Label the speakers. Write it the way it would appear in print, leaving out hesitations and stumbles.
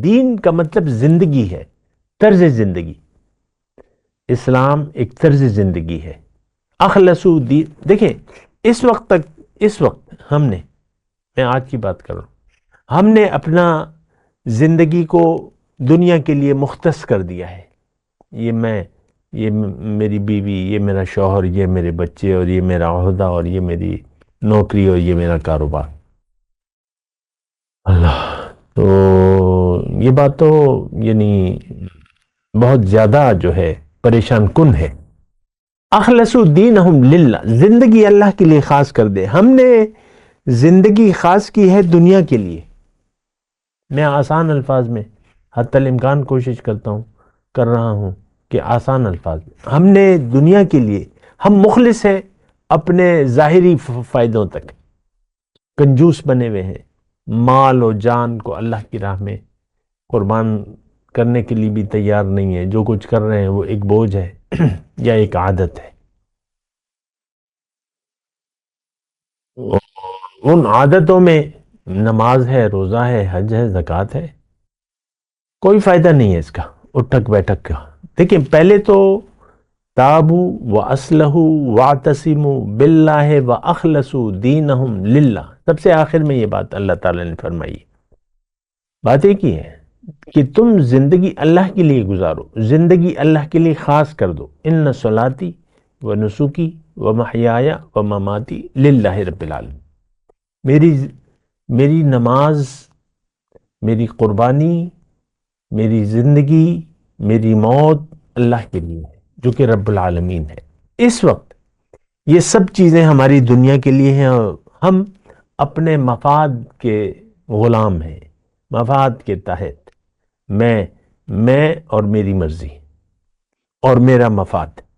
Speaker 1: دین کا مطلب زندگی ہے، طرز زندگی۔ اسلام ایک طرز زندگی ہے۔ اخلصو دین، دیکھیں اس وقت میں آج کی بات کر رہا ہوں، ہم نے اپنا زندگی کو دنیا کے لیے مختص کر دیا ہے۔ یہ میری بیوی، یہ میرا شوہر، یہ میرے بچے، اور یہ میرا عہدہ، اور یہ میری نوکری، اور یہ میرا کاروبار۔ اللہ، تو یہ بات تو یعنی بہت زیادہ جو ہے پریشان کن ہے۔ اخلصوا دینہم للہ، زندگی اللہ کے لیے خاص کر دے۔ ہم نے زندگی خاص کی ہے دنیا کے لیے۔ میں آسان الفاظ میں حتی الامکان کوشش کر رہا ہوں کہ آسان الفاظ میں ہم نے دنیا کے لیے، ہم مخلص ہیں اپنے ظاہری فائدوں تک، کنجوس بنے ہوئے ہیں، مال و جان کو اللہ کی راہ میں قربان کرنے کے لیے بھی تیار نہیں ہے۔ جو کچھ کر رہے ہیں وہ ایک بوجھ ہے یا ایک عادت ہے۔ ان عادتوں میں نماز ہے، روزہ ہے، حج ہے، زکوٰۃ ہے، کوئی فائدہ نہیں ہے اس کا، اٹھک بیٹھک کا۔ دیکھیں پہلے تو تابوا واصلحوا واعتصموا باللہ واخلصوا دینہم للہ، سب سے آخر میں یہ بات اللہ تعالیٰ نے فرمائی۔ بات ایک ہی ہے کہ تم زندگی اللہ کے لیے گزارو، زندگی اللہ کے لیے خاص کر دو۔ ان صلاتی و نسکی و محیای و مماتی للہ رب العالمین، میری نماز، میری قربانی، میری زندگی، میری موت اللہ کے لیے ہے جو کہ رب العالمین ہے۔ اس وقت یہ سب چیزیں ہماری دنیا کے لیے ہیں، اور ہم اپنے مفاد کے غلام ہیں، مفاد کے تحت میں اور میری مرضی اور میرا مفاد۔